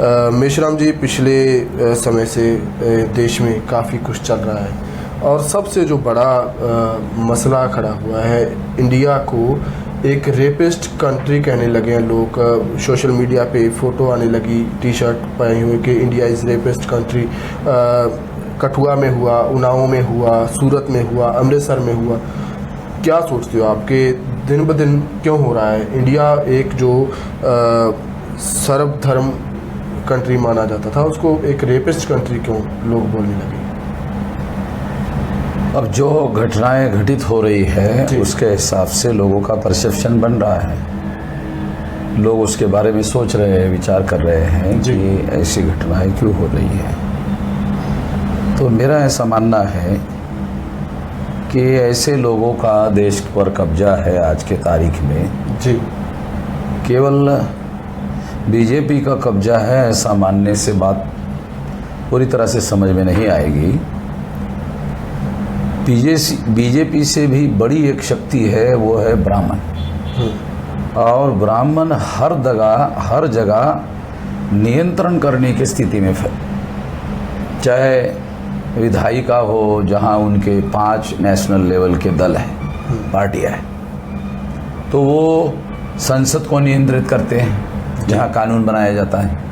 मेश्राम जी, पिछले समय से देश में काफ़ी कुछ चल रहा है और सबसे जो बड़ा मसला खड़ा हुआ है, इंडिया को एक रेपिस्ट कंट्री कहने लगे हैं लोग। सोशल मीडिया पे फ़ोटो आने लगी, टी शर्ट पहनी हुई कि India is rapist country. Kathua में हुआ, उन्नाव में हुआ, सूरत में हुआ, अमृतसर में हुआ। क्या सोचते हो आपके दिन ब दिन क्यों हो रहा है? इंडिया एक जो सर्वधर्म कंट्री माना जाता था, उसको एक रेपिस्ट कंट्री क्यों लोग बोलने लगे? अब जो घटनाएं घटित हो रही है उसके हिसाब से लोगों का परसेप्शन बन रहा है। लोग उसके बारे में सोच रहे हैं, विचार कर रहे हैं कि ऐसी घटनाएं क्यों हो रही है। तो मेरा ऐसा मानना है कि ऐसे लोगों का देश पर कब्जा है आज के तारीख में। जी, केवल बीजेपी का कब्जा है ऐसा मानने से बात पूरी तरह से समझ में नहीं आएगी। बीजेपी से भी बड़ी एक शक्ति है, वो है ब्राह्मण। और ब्राह्मण हर जगह नियंत्रण करने की स्थिति में है। चाहे विधायिका हो, जहां उनके 5 नेशनल लेवल के दल हैं, पार्टियां हैं, तो वो संसद को नियंत्रित करते हैं जहां कानून बनाया जाता है।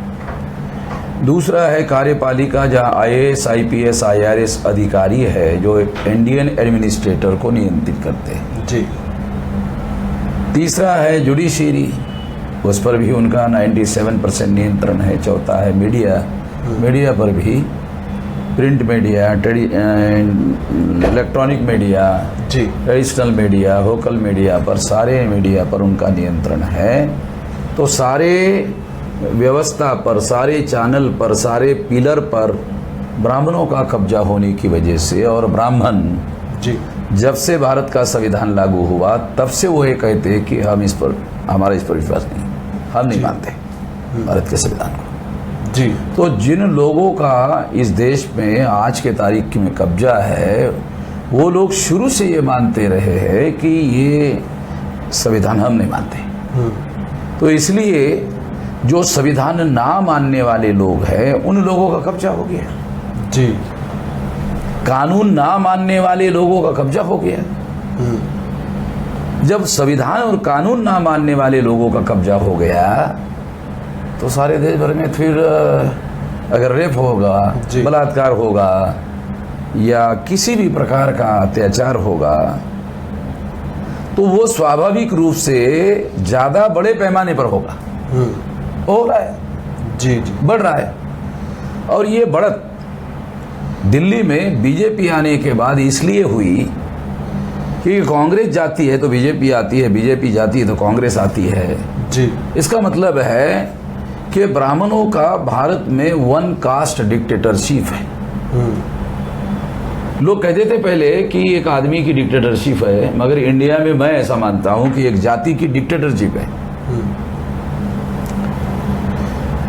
दूसरा है कार्यपालिका, जहां IAS, IPS, IRS अधिकारी है जो इंडियन एडमिनिस्ट्रेटर को नियंत्रित करते हैं। जी। तीसरा है जुडिशरी, उस पर भी उनका 97% नियंत्रण है। चौथा है मीडिया, मीडिया पर भी print media, electronic media, traditional media, local media पर, सारे मीडिया पर उनका नियंत्रण है। तो सारे व्यवस्था पर, सारे चैनल पर, सारे पिलर पर ब्राह्मणों का कब्जा होने की वजह से, और ब्राह्मण जब से भारत का संविधान लागू हुआ तब से वो ये कहते हैं कि हम हमारा इस पर विश्वास नहीं, हम नहीं मानते भारत के संविधान को। जी। तो जिन लोगों का इस देश में आज के तारीख में कब्जा है, वो लोग शुरू से ये मानते रहे हैं कि ये संविधान हम नहीं मानते। तो इसलिए जो संविधान ना मानने वाले लोग हैं, उन लोगों का कब्जा हो गया। जी। कानून ना मानने वाले लोगों का कब्जा हो गया। जब संविधान और कानून ना मानने वाले लोगों का कब्जा हो गया, तो सारे देश भर में फिर अगर रेप होगा, बलात्कार होगा या किसी भी प्रकार का अत्याचार होगा, तो वो स्वाभाविक रूप से ज्यादा बड़े पैमाने पर होगा। हो रहा है। जी, बढ़ रहा है। और ये बढ़त दिल्ली में बीजेपी आने के बाद इसलिए हुई कि कांग्रेस जाती है तो बीजेपी आती है, बीजेपी जाती है तो कांग्रेस आती है। जी। इसका मतलब है कि ब्राह्मणों का भारत में वन कास्ट डिक्टेटरशिप है। लोग कहते थे पहले कि एक आदमी की डिक्टेटरशिप है, मगर इंडिया में मैं ऐसा मानता हूं कि एक जाति की डिक्टेटरशिप है।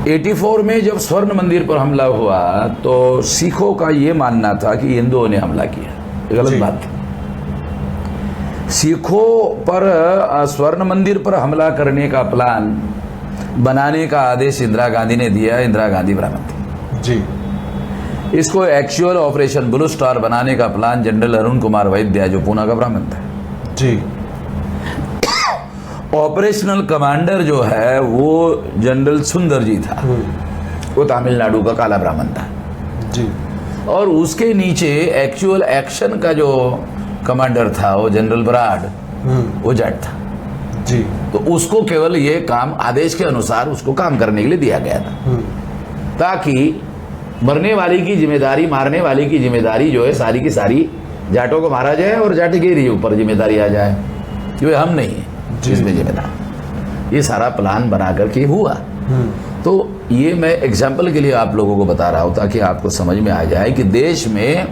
84 में जब स्वर्ण मंदिर पर हमला हुआ तो सिखों का ये मानना था कि हिंदुओं ने हमला किया। गलत बात थी। सिखों पर स्वर्ण मंदिर पर हमला करने का प्लान बनाने का आदेश इंदिरा गांधी ने दिया। इंदिरा गांधी ब्राह्मण थी। जी। इसको एक्चुअल ऑपरेशन ब्लू स्टार बनाने का प्लान जनरल अरुण कुमार वैद्य, जो पूना का ब्राह्मण था। जी। ऑपरेशनल कमांडर जो है वो जनरल सुंदर जी था, वो तमिलनाडु का काला ब्राह्मण था। जी। और उसके नीचे एक्चुअल एक्शन का जो कमांडर था वो जनरल बराड, वो जाट था। जी। तो उसको केवल ये काम आदेश के अनुसार उसको काम करने के लिए दिया गया था, ताकि मरने वाली की जिम्मेदारी, मारने वाली की जिम्मेदारी जो है सारी की सारी जाटों को मारा जाए और जाट के ऊपर जिम्मेदारी आ जाए, क्योंकि हम नहीं है इसमें जिम्मेदार। ये सारा प्लान बना करके हुआ। तो ये मैं एग्जाम्पल के लिए आप लोगों को बता रहा हूं ताकि आपको समझ में आ जाए कि देश में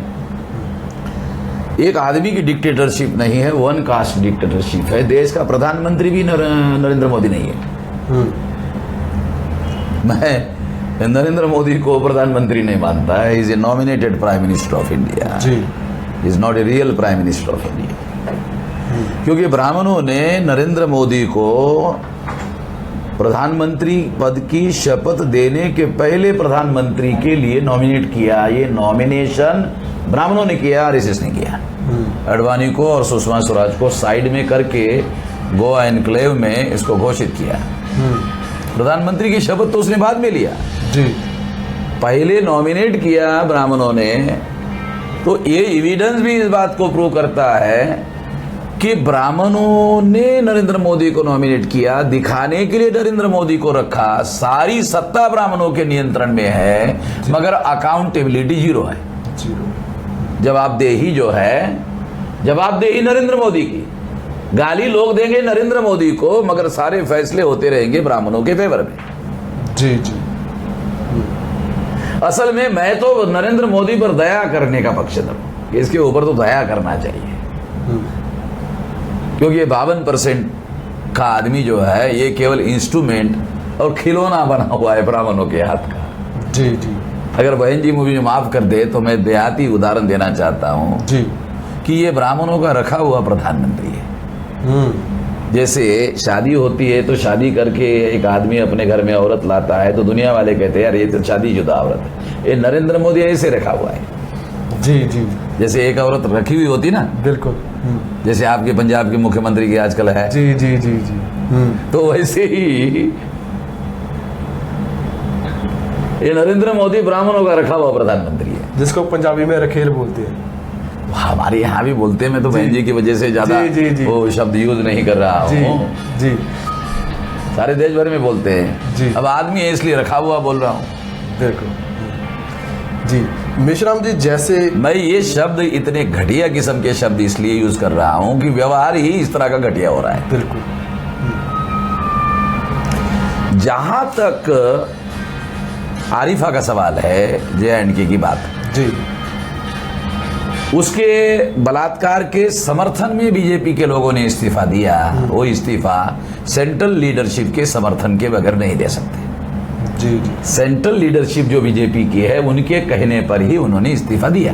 एक आदमी की डिक्टेटरशिप नहीं है, वन कास्ट डिक्टेटरशिप है। देश का प्रधानमंत्री भी नरेंद्र मोदी नहीं है। मैं नरेंद्र मोदी को प्रधानमंत्री नहीं मानता है। Is a nominated prime minister of India, is not a real prime minister of India. क्योंकि ब्राह्मणों ने नरेंद्र मोदी को प्रधानमंत्री पद की शपथ देने के पहले प्रधानमंत्री के लिए नॉमिनेट किया। ये नॉमिनेशन ब्राह्मणों ने किया, आरएसएस ने किया। अडवाणी को और सुषमा स्वराज को साइड में करके गोवा एनक्लेव में इसको घोषित किया। प्रधानमंत्री की शपथ तो उसने बाद में लिया जी। पहले नॉमिनेट किया ब्राह्मणों ने। तो ये एविडेंस भी इस बात को प्रूव करता है कि ब्राह्मणों ने नरेंद्र मोदी को नॉमिनेट किया, दिखाने के लिए नरेंद्र मोदी को रखा। सारी सत्ता ब्राह्मणों के नियंत्रण में है, मगर अकाउंटेबिलिटी जीरो है। जवाबदेही जो है, जवाबदेही नरेंद्र मोदी की। गाली लोग देंगे नरेंद्र मोदी को, मगर सारे फैसले होते रहेंगे ब्राह्मणों के फेवर में। जी जी। असल में मैं तो नरेंद्र मोदी पर दया करने का पक्षधर हूं कि इसके ऊपर तो दया करना चाहिए, क्योंकि ये 52% का आदमी जो है ये केवल इंस्ट्रूमेंट और खिलौना बना हुआ है ब्राह्मणों के हाथ का। जी जी। अगर बहन जी मुझे माफ कर दे तो मैं देहाती उदाहरण देना चाहता हूं जी कि ये ब्राह्मणों का रखा हुआ प्रधानमंत्री है। जैसे शादी होती है तो शादी करके एक आदमी अपने घर में औरत लाता है तो दुनिया वाले कहते हैं यार ये तो शादीशुदा औरत है। ये नरेंद्र मोदी ऐसे रखा हुआ है। जी जी। जैसे एक औरत रखी हुई होती ना, बिल्कुल, जैसे आपके पंजाब के मुख्यमंत्री की आजकल है। जी जी जी जी। तो वैसे ही ये नरेंद्र मोदी ब्राह्मणों का रखा हुआ प्रधानमंत्री है, जिसको पंजाबी में रखेल बोलते हैं। हमारे यहाँ भी बोलते हैं, मैं तो बहन जी की वजह से ज्यादा वो शब्द यूज नहीं कर रहा हूँ। जी। सारे देश भर में बोलते हैं जी। अब आदमी है इसलिए रखा हुआ बोल रहा हूँ। बिल्कुल जी। मेश्राम जी, जैसे मैं ये शब्द इतने घटिया किस्म के शब्द इसलिए यूज कर रहा हूँ कि व्यवहार ही इस तरह का घटिया हो रहा है। बिल्कुल। जहां तक आरिफा का सवाल है, JNK की बात जी, उसके बलात्कार के समर्थन में बीजेपी के लोगों ने इस्तीफा दिया। वो इस्तीफा सेंट्रल लीडरशिप के समर्थन के बगैर नहीं दे सकते। जी जी। सेंट्रल लीडरशिप जो बीजेपी की है उनके कहने पर ही उन्होंने इस्तीफा दिया।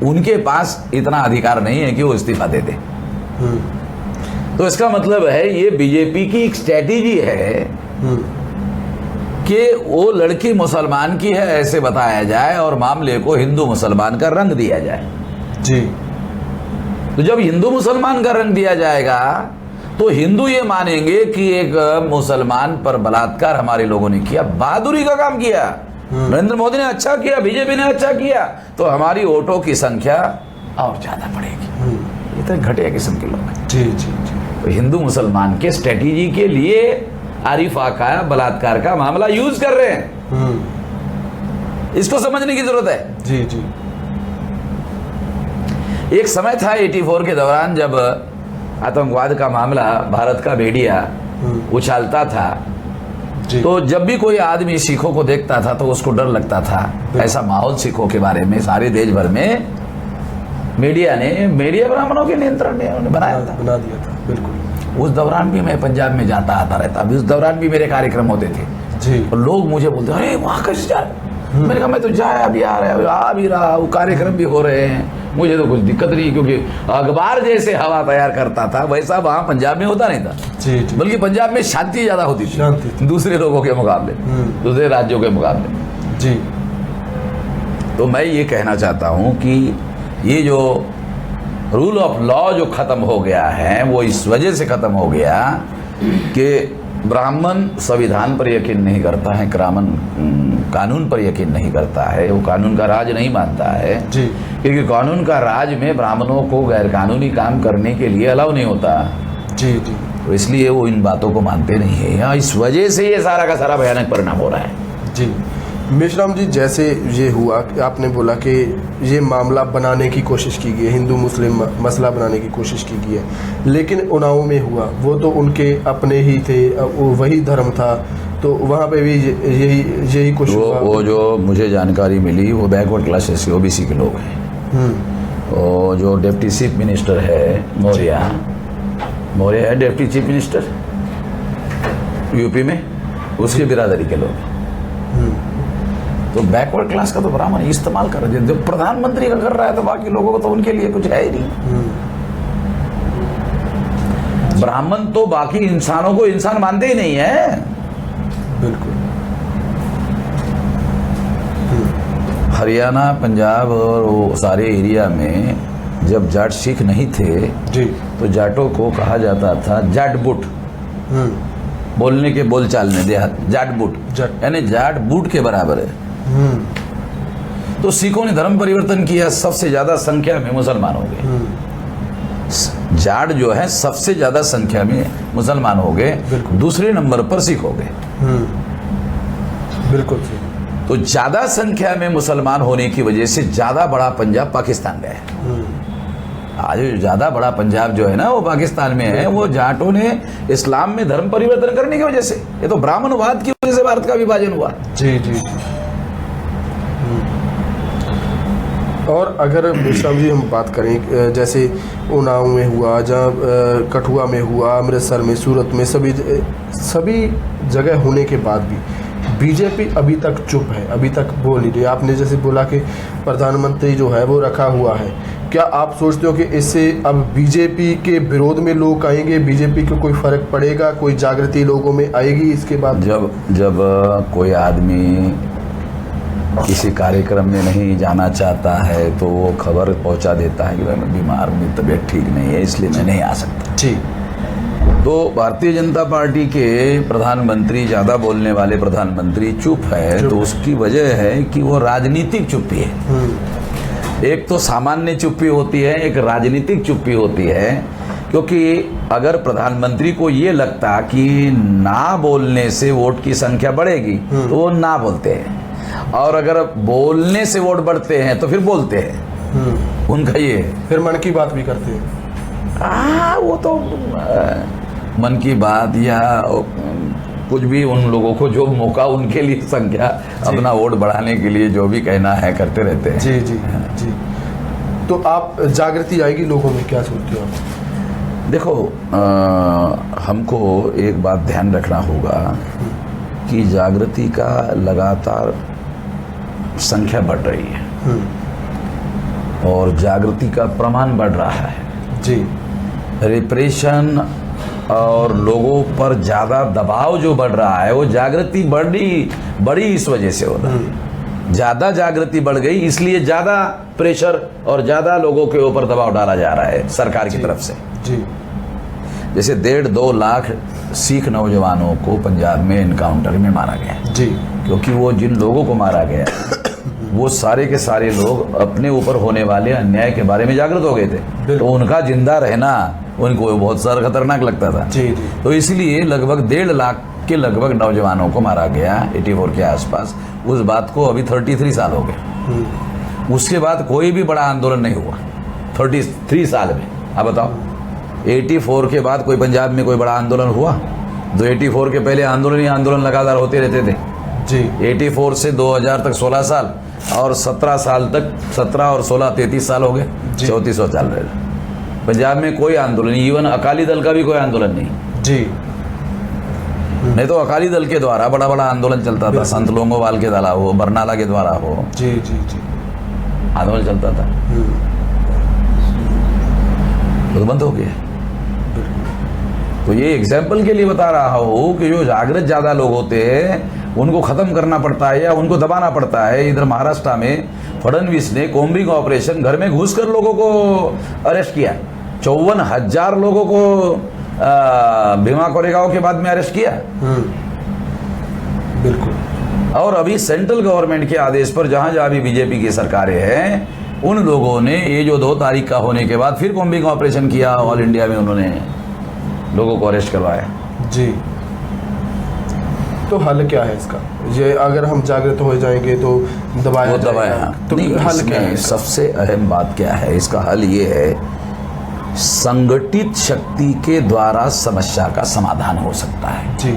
उनके पास इतना अधिकार नहीं है कि वो इस्तीफा दे दे। तो इसका मतलब है ये बीजेपी की एक स्ट्रेटेजी है कि वो लड़की मुसलमान की है ऐसे बताया जाए और मामले को हिंदू मुसलमान का रंग दिया जाए। जी। तो जब हिंदू मुसलमान का रंग दिया जाएगा तो हिंदू ये मानेंगे कि एक मुसलमान पर बलात्कार हमारे लोगों ने किया, बहादुरी का काम किया, नरेंद्र मोदी ने अच्छा किया, बीजेपी ने अच्छा किया, तो हमारी वोटों की संख्या और ज्यादा बढ़ेगी। ये तो घटिया किस्म के लोग हैं। जी जी जी। तो हिंदू मुसलमान के स्ट्रेटेजी के लिए आरिफा का बलात्कार का मामला यूज कर रहे हैं। इसको समझने की जरूरत है। जी जी। एक समय था 84 के दौरान जब आतंकवाद का मामला भारत का मीडिया उछालता था, तो जब भी कोई आदमी सिखों को देखता था तो उसको डर लगता था। ऐसा माहौल सिखों के बारे में सारे देश भर में मीडिया ब्राह्मणों के नियंत्रण में बना दिया था। बिल्कुल। उस दौरान भी मैं पंजाब में जाता आता रहता, उस दौरान भी मेरे कार्यक्रम होते थे जी। और लोग मुझे बोलते अरे वहां कैसे जा रहे? मैंने कहा मैं तो जाया भी आ भी रहा, वो कार्यक्रम भी हो रहे हैं, मुझे तो कुछ दिक्कत नहीं, क्योंकि अखबार जैसे हवा तैयार करता था वैसा वहां पंजाब में होता नहीं था जी, जी। बल्कि पंजाब में शांति ज्यादा होती थी दूसरे लोगों के मुकाबले, दूसरे राज्यों के मुकाबले जी। तो मैं ये कहना चाहता हूं कि ये जो रूल ऑफ लॉ जो खत्म हो गया है वो इस वजह से खत्म हो गया कि ब्राह्मण संविधान पर यकीन नहीं करता है, कानून पर यकीन नहीं करता है, वो कानून का राज नहीं मानता है जी। क्योंकि कानून का राज में ब्राह्मणों को गैर कानूनी काम करने के लिए अलाउ नहीं होता जी जी। तो इसलिए वो इन बातों को मानते नहीं है। इस वजह से ये सारा का सारा भयानक परिणाम हो रहा है जी। मेश्राम जी, जैसे ये हुआ, आपने बोला कि ये मामला बनाने की कोशिश की गई है, हिंदू मुस्लिम मसला बनाने की कोशिश की गई है, लेकिन उन्नाव में हुआ वो तो उनके अपने ही थे, वो वही धर्म था, तो वहाँ पे भी यही कुछ हुआ। वो जो मुझे जानकारी मिली वो बैकवर्ड क्लासेस के OBC के लोग हैं। और जो डिप्टी चीफ मिनिस्टर है मौर्य है डिप्टी चीफ मिनिस्टर यूपी में, उसकी बिरादरी के लोग। तो बैकवर्ड क्लास का तो ब्राह्मण इस्तेमाल कर रहे हैं, जब प्रधानमंत्री का कर रहा है तो बाकी लोगों को तो उनके लिए कुछ है ही नहीं ब्राह्मण तो बाकी इंसानों को इंसान मानते ही नहीं है। बिल्कुल। हरियाणा, पंजाब और वो सारे एरिया में जब जाट सिख नहीं थे जी। तो जाटों को कहा जाता था जाट बुट, बोलने के बोलचाल में देहात जाट बुट, यानी जाट बूट के बराबर है। तो सिखों ने धर्म परिवर्तन किया, सबसे ज्यादा संख्या में मुसलमान हो गए। जाट जो है सबसे ज्यादा संख्या में मुसलमान हो गए, दूसरे नंबर पर सिख हो गए। बिल्कुल। तो ज्यादा संख्या में मुसलमान होने की वजह से ज्यादा बड़ा पंजाब पाकिस्तान गया। आज ज्यादा बड़ा पंजाब जो है ना वो पाकिस्तान में है, वो जाटों ने इस्लाम में धर्म परिवर्तन करने की वजह से, ये तो ब्राह्मणवाद की वजह से भारत का विभाजन हुआ। जी जी जी। और अगर विश्राम जी हम बात करें, जैसे उन्नाव में हुआ, जहाँ कठुआ में हुआ, अमृतसर में, सूरत में, सभी जगह होने के बाद भी बीजेपी अभी तक चुप है, अभी तक बोल नहीं रही। आपने जैसे बोला कि प्रधानमंत्री जो है वो रखा हुआ है, क्या आप सोचते हो कि इससे अब बीजेपी के विरोध में लोग आएंगे, बीजेपी को कोई फर्क पड़ेगा, कोई जागृति लोगों में आएगी इसके बाद? जब कोई आदमी किसी कार्यक्रम में नहीं जाना चाहता है तो वो खबर पहुंचा देता है कि भाई मैं बीमार हूँ, तबीयत ठीक नहीं है, इसलिए मैं नहीं आ सकता। जी। तो भारतीय जनता पार्टी के प्रधानमंत्री, ज्यादा बोलने वाले प्रधानमंत्री चुप है, तो उसकी वजह है कि वो राजनीतिक चुप्पी है। एक तो सामान्य चुप्पी होती है, एक राजनीतिक चुप्पी होती है। क्योंकि अगर प्रधानमंत्री को ये लगता कि ना बोलने से वोट की संख्या बढ़ेगी तो वो ना बोलते हैं, और अगर बोलने से वोट बढ़ते हैं तो फिर बोलते हैं। उनका ये फिर मन की बात भी करते हैं। वो तो मन की बात या कुछ भी, उन लोगों को जो मौका, उनके लिए संख्या, अपना वोट बढ़ाने के लिए जो भी कहना है करते रहते हैं। जी जी जी। तो आप जागृति आएगी लोगों में, क्या सोचते हो आप? देखो, हमको एक बात ध्यान रखना होगा कि जागृति का लगातार संख्या बढ़ रही है और जागृति का प्रमाण बढ़ रहा है। जी। रिप्रेशन और लोगों पर ज्यादा दबाव जो बढ़ रहा है, वो जागृति बड़ी इस वजह से हो रहा है। ज्यादा जागृति बढ़ गई, इसलिए ज्यादा प्रेशर और ज्यादा लोगों के ऊपर दबाव डाला जा रहा है सरकार की तरफ से। जी। जैसे 1.5-2 लाख सिख नौजवानों को पंजाब में एनकाउंटर में मारा गया। जी। क्योंकि वो जिन लोगों को मारा गया वो सारे के सारे लोग अपने ऊपर होने वाले अन्याय के बारे में जागृत हो गए थे, तो उनका जिंदा रहना उनको बहुत सारा खतरनाक लगता था। जी जी। तो इसलिए लगभग 1.5 लाख के लगभग नौजवानों को मारा गया 84 के आसपास। उस बात को अभी 33 साल हो गए। उसके बाद कोई भी बड़ा आंदोलन नहीं हुआ 33 साल में। आप बताओ, 84 के बाद कोई पंजाब में कोई बड़ा आंदोलन हुआ? तो 84 के पहले आंदोलन ही आंदोलन लगातार होते रहते थे। जी। 84 से 2000 तक 16 साल और 17 साल तक, 17 और 16 33 साल हो गए, 3400 साल रहे। पंजाब में कोई आंदोलन, इवन अकाली दल का भी कोई आंदोलन नहीं। जी। नहीं तो अकाली दल के द्वारा बड़ा बड़ा आंदोलन चलता था, संत लोंगोवाल के द्वारा हो, बरनाला के द्वारा हो, जी जी जी, आंदोलन चलता था। तो बंद हो गया। तो ये एग्जाम्पल के लिए बता रहा हूँ कि जो जागृत ज्यादा लोग होते हैं उनको खत्म करना पड़ता है या उनको दबाना पड़ता है। इधर महाराष्ट्र में फडणवीस ने कोम्बिंग ऑपरेशन, घर में घुसकर लोगों को अरेस्ट किया। 54,000 लोगों को भीमा कोरेगांव के बाद में अरेस्ट किया। बिल्कुल। और अभी सेंट्रल गवर्नमेंट के आदेश पर जहां जहां भी बीजेपी की सरकारें हैं, उन लोगों ने ये जो 2 तारीख का होने के बाद फिर कोम्बिंग ऑपरेशन किया। ऑल इंडिया में उन्होंने लोगों को अरेस्ट करवाया। जी। तो हल क्या है इसका? ये अगर हम जागृत हो जाएंगे तो दबाया तो हल क्या है? सबसे अहम बात क्या है इसका? हल ये है, संगठित शक्ति के द्वारा समस्या का समाधान हो सकता है। जी।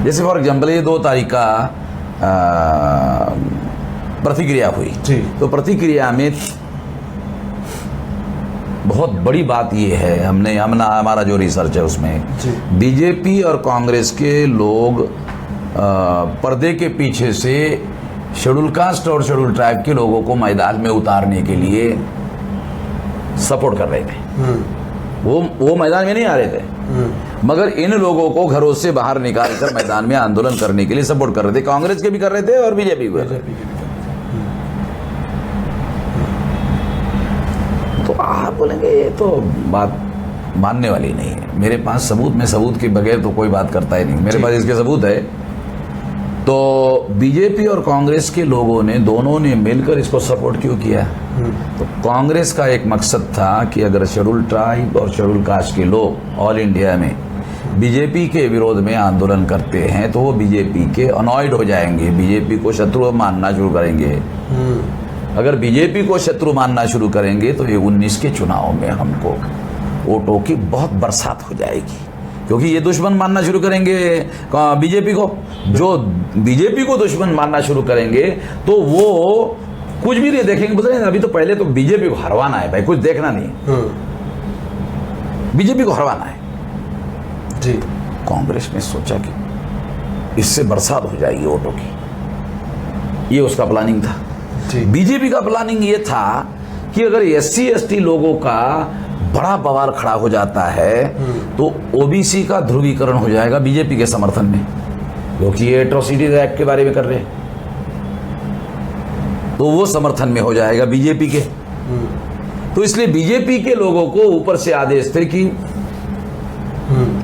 जैसे फॉर एग्जाम्पल ये 2 तारीख का प्रतिक्रिया हुई। जी। तो प्रतिक्रिया में बहुत बड़ी बात ये है, हमारा जो रिसर्च है उसमें बीजेपी और कांग्रेस के लोग पर्दे के पीछे से शेड्यूल कास्ट और शेड्यूल ट्राइब के लोगों को मैदान में उतारने के लिए सपोर्ट कर रहे थे। वो मैदान में नहीं आ रहे थे, मगर इन लोगों को घरों से बाहर निकालकर मैदान में आंदोलन करने के लिए सपोर्ट कर रहे थे। कांग्रेस के भी कर रहे थे और बीजेपी भी। तो आप बोलेंगे ये तो बात मानने वाली नहीं है। मेरे पास सबूत, मैं सबूत के बगैर तो कोई बात करता ही नहीं। मेरे पास इसके सबूत है। तो बीजेपी और कांग्रेस के लोगों ने, दोनों ने मिलकर इसको सपोर्ट क्यों किया? तो कांग्रेस का एक मकसद था कि अगर शेड्यूल ट्राइब और शेड्यूल कास्ट के लोग ऑल इंडिया में बीजेपी के विरोध में आंदोलन करते हैं तो वो बीजेपी के अनॉयड हो जाएंगे, बीजेपी को शत्रु मानना शुरू करेंगे। अगर बीजेपी को शत्रु मानना शुरू करेंगे तो ये 19 के चुनाव में हमको वोटों की बहुत बरसात हो जाएगी, क्योंकि ये दुश्मन मानना शुरू करेंगे बीजेपी को। जो बीजेपी को दुश्मन मानना शुरू करेंगे तो वो कुछ भी नहीं देखेंगे। बोल रहे हैं अभी तो पहले तो बीजेपी को हरवाना है भाई, कुछ देखना नहीं, बीजेपी को हरवाना है जी। कांग्रेस ने सोचा कि इससे बरसात हो जाएगी वोटों की, ये उसका प्लानिंग था। बीजेपी का प्लानिंग ये था कि अगर SC ST लोगों का बड़ा बवाल खड़ा हो जाता है तो OBC का ध्रुवीकरण हो जाएगा बीजेपी के समर्थन में, क्योंकि ये एट्रोसिटीज एक्ट के बारे में कर रहे हैं, तो वो समर्थन में हो जाएगा बीजेपी के। तो इसलिए बीजेपी के लोगों को ऊपर से आदेश थे कि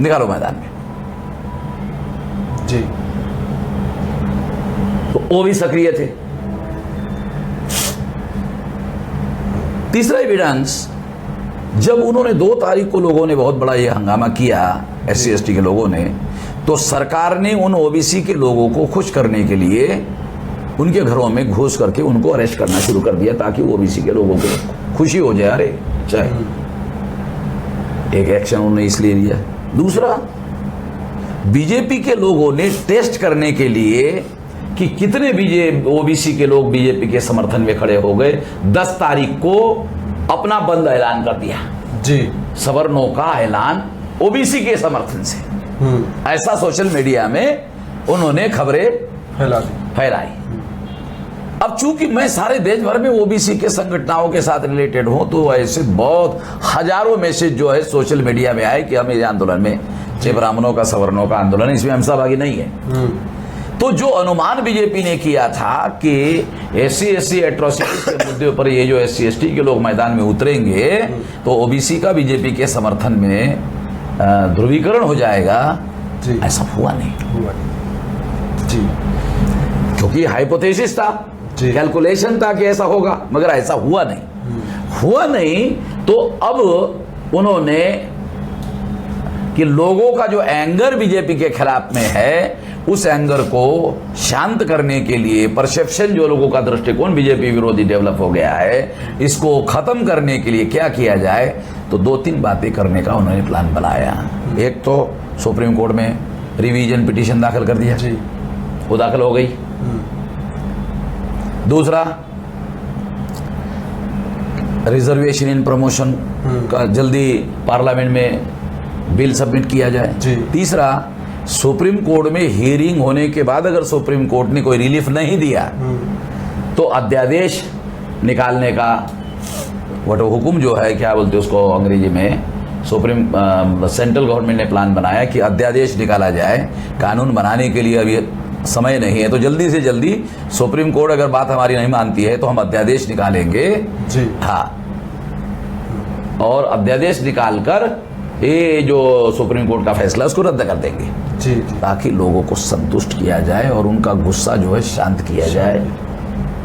निकालो मैदान में जी। तो वो भी सक्रिय थे। तीसरा एविडेंस, जब उन्होंने 2 तारीख को लोगों ने बहुत बड़ा ये हंगामा किया SC ST के लोगों ने, तो सरकार ने उन OBC के लोगों को खुश करने के लिए उनके घरों में घुस करके उनको अरेस्ट करना शुरू कर दिया, ताकि OBC के लोगों को खुशी हो जाए। अरे चाहे एक एक्शन उन्होंने इसलिए लिया। दूसरा, बीजेपी के लोगों ने टेस्ट करने के लिए कि कितने OBC के लोग बीजेपी के समर्थन में खड़े हो गए, 10 तारीख को अपना बंद ऐलान कर दिया जी। सवर्णों का ऐलान OBC के समर्थन से, ऐसा सोशल मीडिया में उन्होंने खबरें फैलाई। अब चूंकि मैं सारे देश भर में OBC के संगठनों के साथ रिलेटेड हूं, तो ऐसे बहुत हजारों मैसेज जो है सोशल मीडिया में आए कि हम इस आंदोलन में, ब्राह्मणों का सवर्णों का आंदोलन, इसमें हम सहभागी नहीं है। तो जो अनुमान बीजेपी ने किया था कि SC ST एट्रोसिटी के मुद्दे पर ये जो SC ST के लोग मैदान में उतरेंगे तो OBC का बीजेपी के समर्थन में ध्रुवीकरण हो जाएगा, ऐसा हुआ नहीं जी। क्योंकि हाइपोथेसिस था, कैलकुलेशन था कि ऐसा होगा, मगर ऐसा हुआ नहीं। तो अब उन्होंने कि लोगों का जो एंगर बीजेपी के खिलाफ में है, उस एंगर को शांत करने के लिए, परसेप्शन जो लोगों का दृष्टिकोण बीजेपी विरोधी डेवलप हो गया है, इसको खत्म करने के लिए क्या किया जाए, तो 2-3 बातें करने का उन्होंने प्लान बनाया। एक तो सुप्रीम कोर्ट में रिवीजन पिटीशन दाखिल कर दिया जी, वो दाखिल हो गई। दूसरा, रिजर्वेशन इन प्रमोशन का जल्दी पार्लियामेंट में बिल सबमिट किया जाए। तीसरा, सुप्रीम कोर्ट में हियरिंग होने के बाद अगर सुप्रीम कोर्ट ने कोई रिलीफ नहीं दिया तो अध्यादेश निकालने का वो हुक्म जो है, क्या बोलते हैं उसको अंग्रेजी में, सेंट्रल गवर्नमेंट ने प्लान बनाया कि अध्यादेश निकाला जाए। कानून बनाने के लिए अभी समय नहीं है, तो जल्दी से जल्दी सुप्रीम कोर्ट अगर बात हमारी नहीं मानती है तो हम अध्यादेश निकालेंगे जी। हाँ, और अध्यादेश निकालकर ये जो सुप्रीम कोर्ट का फैसला उसको रद्द कर देंगे जी, ताकि लोगों को संतुष्ट किया जाए और उनका गुस्सा जो है शांत किया जाए।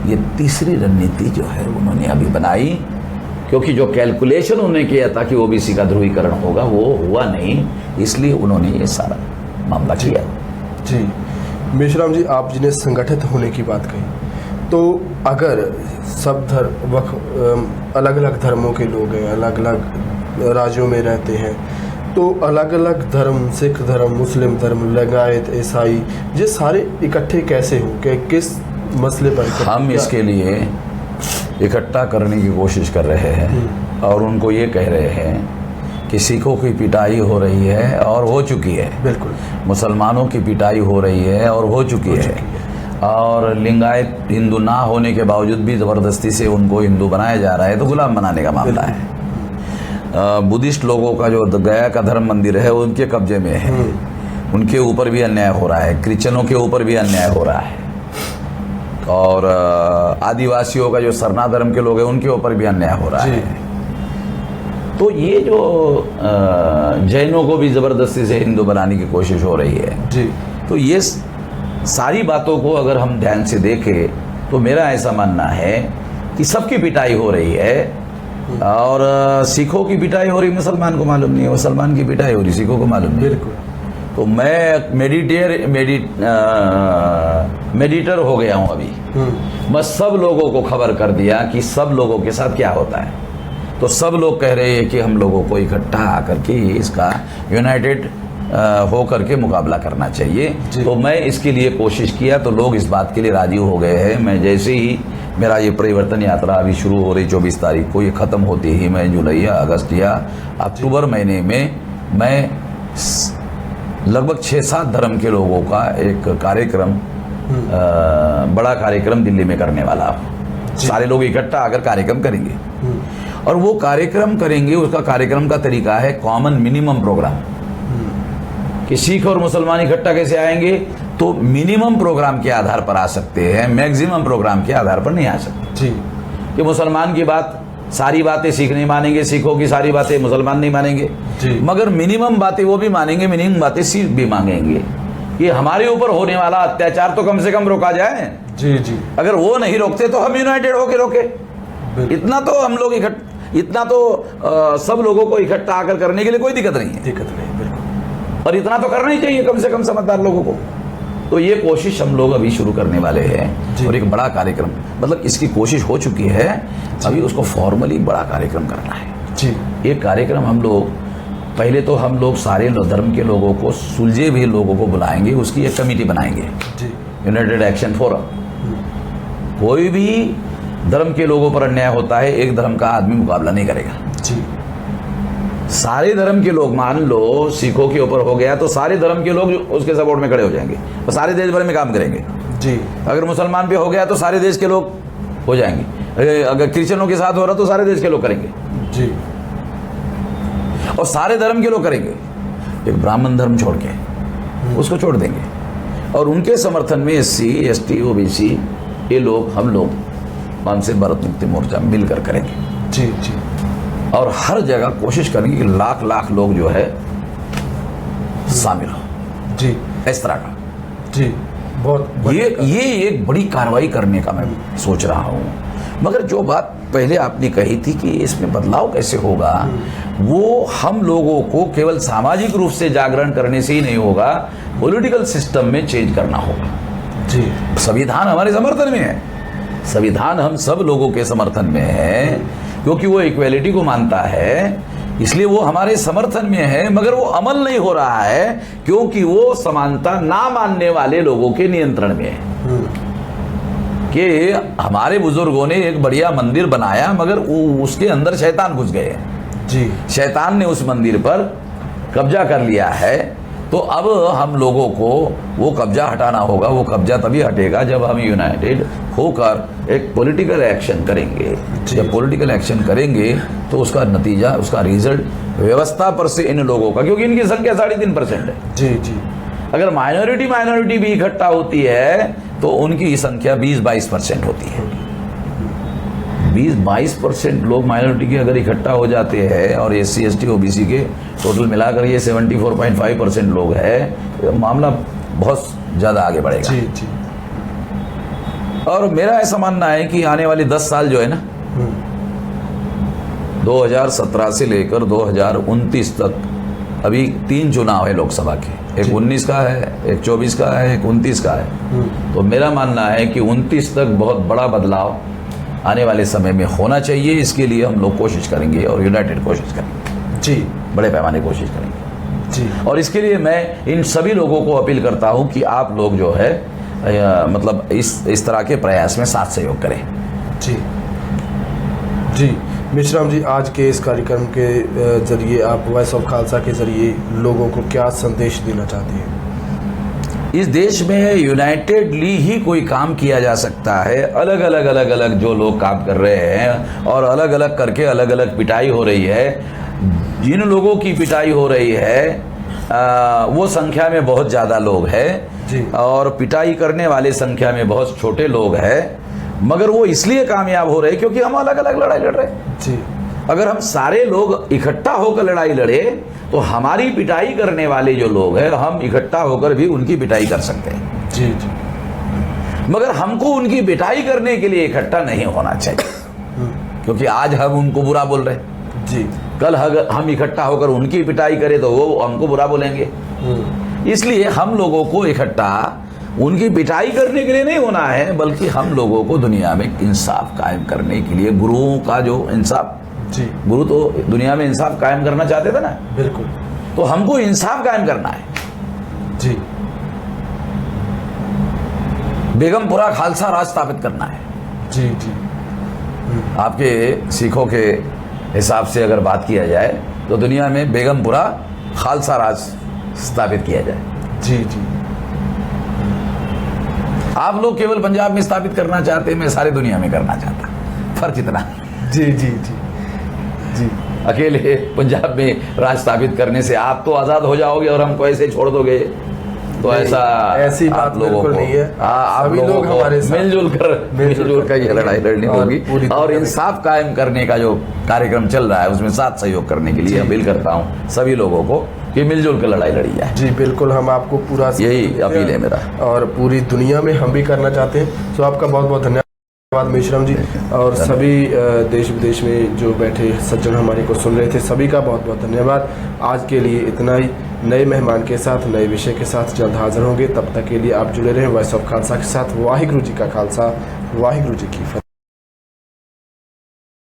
ये तीसरी रणनीति जो है उन्होंने अभी बनाई, क्योंकि जो कैलकुलेशन उन्होंने किया था कि OBC का ध्रुवीकरण होगा वो हुआ नहीं, इसलिए उन्होंने ये सारा मामला किया जी। मेश्राम जी, आप जिन्हें संगठित होने की बात कही, तो अगर सब अलग अलग धर्मों के लोग हैं, अलग अलग राज्यों में रहते हैं, तो अलग अलग धर्म, सिख धर्म, मुस्लिम धर्म, लगायत ईसाई, ये सारे इकट्ठे कैसे हों, कि किस मसले पर हम इसके लिए इकट्ठा करने की कोशिश कर रहे हैं और उनको ये कह रहे हैं कि सिखों की पिटाई हो रही है और हो चुकी है, बिल्कुल, मुसलमानों की पिटाई हो रही है और हो चुकी है, और लिंगायत हिंदू ना होने के बावजूद भी ज़बरदस्ती से उनको हिंदू बनाया जा रहा है, तो गुलाम बनाने का मामला है। बुद्धिस्ट लोगों का जो गया का धर्म मंदिर है उनके कब्जे में है, उनके ऊपर भी अन्याय हो रहा है, क्रिश्चियनों के ऊपर भी अन्याय हो रहा है, और आदिवासियों का जो सरना धर्म के लोग हैं उनके ऊपर भी अन्याय हो रहा है। तो ये जो जैनों को भी जबरदस्ती से हिंदू बनाने की कोशिश हो रही है जी, तो ये सारी बातों को अगर हम ध्यान से देखें तो मेरा ऐसा मानना है कि सबकी पिटाई हो रही है, और सिखों की पिटाई हो रही मुसलमान को मालूम नहीं है, मुसलमान की पिटाई हो रही सिखों को मालूम नहीं। बिल्कुल। तो मैं मेडिटर हो गया हूं अभी, मैं सब लोगों को खबर कर दिया कि सब लोगों के साथ क्या होता है। तो सब लोग कह रहे हैं कि हम लोगों को इकट्ठा आकर के इसका यूनाइटेड हो करके मुकाबला करना चाहिए। तो मैं इसके लिए कोशिश किया तो लोग इस बात के लिए राजी हो गए हैं। मैं जैसे ही मेरा ये परिवर्तन यात्रा अभी शुरू हो रही 24 तारीख को, ये ख़त्म होती ही मैं जुलाई या अगस्त या अक्टूबर महीने में मैं लगभग 6-7 धर्म के लोगों का एक कार्यक्रम, बड़ा कार्यक्रम दिल्ली में करने वाला हूँ। सारे लोग इकट्ठा आकर कार्यक्रम करेंगे, और वो कार्यक्रम करेंगे, उसका कार्यक्रम का तरीका है कॉमन मिनिमम प्रोग्राम। कि सिख और मुसलमान इकट्ठा कैसे आएंगे, तो मिनिमम प्रोग्राम के आधार पर आ सकते हैं, मैक्सिमम प्रोग्राम के आधार पर नहीं आ सकते। जी। कि मुसलमान की बात सारी बातें सिख नहीं मानेंगे, सिखों की सारी बातें मुसलमान नहीं मानेंगे, मगर मिनिमम बातें वो भी मानेंगे, मिनिमम बातें सिख भी मांगेंगे। कि हमारे ऊपर होने वाला अत्याचार तो कम से कम रोका जाए। जी जी। अगर वो नहीं रोकते तो हम यूनाइटेड होके रोके। इतना तो हम लोग इतना तो सब लोगों को इकट्ठा आकर करने के लिए कोई दिक्कत नहीं है। दिक्कत नहीं, बिल्कुल। और इतना तो करना ही चाहिए कम से कम समझदार लोगों को। तो ये कोशिश हम लोग अभी शुरू करने वाले हैं, और एक बड़ा कार्यक्रम, मतलब इसकी कोशिश हो चुकी है, अभी उसको फॉर्मली बड़ा कार्यक्रम करना है। जी। ये कार्यक्रम हम लोग पहले तो हम लोग सारे धर्म के लोगों को, सुलझे भी लोगों को बुलाएंगे, उसकी एक कमेटी बनाएंगे, यूनाइटेड एक्शन फोरम। कोई भी धर्म के लोगों पर अन्याय होता है, एक धर्म का आदमी मुकाबला नहीं करेगा। जी। सारे धर्म के लोग, मान लो सिखों के ऊपर हो गया तो सारे धर्म के लोग उसके सपोर्ट में खड़े हो जाएंगे और सारे देश भर में काम करेंगे। जी। अगर मुसलमान पे हो गया तो सारे देश के लोग हो जाएंगे, अगर क्रिश्चियनों के साथ हो रहा तो सारे देश के लोग करेंगे। जी। और सारे धर्म के लोग करेंगे, एक ब्राह्मण धर्म छोड़ के उसको छोड़ देंगे, और उनके समर्थन में SC, ST, OBC ये लोग, हम लोग मानसिक भारत मुक्ति मोर्चा मिलकर करेंगे। जी जी। और हर जगह कोशिश करेंगे कि लाख लोग जो है शामिल हो। जी। इस तरह का। जी। बहुत ये एक बड़ी कार्रवाई करने का मैं सोच रहा हूँ। मगर जो बात पहले आपने कही थी कि इसमें बदलाव कैसे होगा, वो हम लोगों को केवल सामाजिक रूप से जागरण करने से ही नहीं होगा, पॉलिटिकल सिस्टम में चेंज करना होगा। जी। संविधान हमारे समर्थन में है, संविधान हम सब लोगों के समर्थन में है, क्योंकि वो इक्वेलिटी को मानता है, इसलिए वो हमारे समर्थन में है। मगर वो अमल नहीं हो रहा है क्योंकि वो समानता ना मानने वाले लोगों के नियंत्रण में है। कि हमारे बुजुर्गों ने एक बढ़िया मंदिर बनाया, मगर उसके अंदर शैतान घुस गए। जी। शैतान ने उस मंदिर पर कब्जा कर लिया है, तो अब हम लोगों को वो कब्जा हटाना होगा। वो कब्जा तभी हटेगा जब हम यूनाइटेड होकर एक पॉलिटिकल एक्शन करेंगे। जब पॉलिटिकल एक्शन करेंगे तो उसका नतीजा, उसका रिजल्ट व्यवस्था पर से इन लोगों का, क्योंकि इनकी संख्या 3.5% है। जी जी। अगर माइनॉरिटी भी इकट्ठा होती है तो उनकी संख्या 20-22% होती है। 20-22% लोग माइनॉरिटी के अगर इकट्ठा हो जाते हैं, और SC, ST, OBC के टोटल मिलाकर ये 74.5% लोग हैं, तो मामला बहुत ज़्यादा आगे बढ़ेगा। जी जी। और मेरा ऐसा मानना है कि आने वाले 10 साल जो है ना, 2017 से लेकर 2029 तक, अभी 3 चुनाव है लोकसभा के, एक 19 का है, एक 24 का है, एक 29 का है। तो मेरा मानना है कि 29 तक बहुत बड़ा बदलाव आने वाले समय में होना चाहिए। इसके लिए हम लोग कोशिश करेंगे और यूनाइटेड कोशिश करेंगे। जी। बड़े पैमाने कोशिश करेंगे। जी। और इसके लिए मैं इन सभी लोगों को अपील करता हूं कि आप लोग जो है मतलब इस तरह के प्रयास में साथ सहयोग करें। जी जी। मेश्राम जी, आज के इस कार्यक्रम के जरिए आप वॉइस ऑफ खालसा के जरिए लोगों को क्या संदेश देना चाहते हैं? इस देश में यूनाइटेडली ही कोई काम किया जा सकता है। अलग अलग जो लोग काम कर रहे हैं और अलग अलग करके अलग अलग पिटाई हो रही है, जिन लोगों की पिटाई हो रही है वो संख्या में बहुत ज़्यादा लोग जी। हैं और पिटाई करने वाले संख्या में बहुत छोटे लोग हैं, मगर वो इसलिए कामयाब हो रहे क्योंकि हम अलग अलग लड़ाई लड़ रहे हैं। जी अगर हम सारे लोग इकट्ठा होकर लड़ाई लड़े तो हमारी पिटाई करने वाले जो लोग हैं हम इकट्ठा होकर भी उनकी पिटाई कर सकते हैं। जी जी मगर हमको उनकी पिटाई करने के लिए इकट्ठा नहीं होना चाहिए, क्योंकि आज हम उनको बुरा बोल रहे हैं, जी कल अगर हम इकट्ठा होकर उनकी पिटाई करें तो वो हमको बुरा बोलेंगे। इसलिए हम लोगों को इकट्ठा उनकी पिटाई करने के लिए नहीं होना है, बल्कि हम लोगों को दुनिया में इंसाफ कायम करने के लिए, गुरुओं का जो इंसाफ, जी गुरु तो दुनिया में इंसाफ कायम करना चाहते थे ना, बिल्कुल। तो हमको इंसाफ कायम करना है। जी बेगमपुरा खालसा राज स्थापित करना है। जी जी आपके सिखों के हिसाब से अगर बात किया जाए तो दुनिया में बेगमपुरा खालसा राज स्थापित किया जाए। जी जी आप लोग केवल पंजाब में स्थापित करना चाहते हैं, मैं सारी दुनिया में करना चाहता, फर्क इतना। जी जी जी जी अकेले पंजाब में राज स्थापित करने से आप तो आजाद हो जाओगे और हमको ऐसे छोड़ दोगे, तो ऐसी बात आप लोगों बिल्कुल को नहीं है। आप सभी लोगों लोग को हमारे साथ मिलजुल कर ये लड़ाई लड़नी और होगी पूरी और दुनिया में। इंसाफ कायम करने का जो कार्यक्रम चल रहा है उसमें साथ सहयोग करने के लिए अपील करता हूँ सभी लोगों को कि मिलजुल कर लड़ाई लड़ी जाए। जी बिल्कुल, हम आपको पूरा यही अपील है मेरा, और पूरी दुनिया में हम भी करना चाहते हैं। तो आपका बहुत बहुत धन्यवाद मेश्राम जी, और सभी देश विदेश में जो बैठे सज्जन हमारे को सुन रहे थे सभी का बहुत बहुत धन्यवाद। आज के लिए इतना ही। नए मेहमान के साथ, नए विषय के साथ जल्द हाजिर होंगे। तब तक के लिए आप जुड़े रहें वॉइस ऑफ खालसा के साथ। वाहिगुरु जी का खालसा, वाहिगुरु जी की फतेह।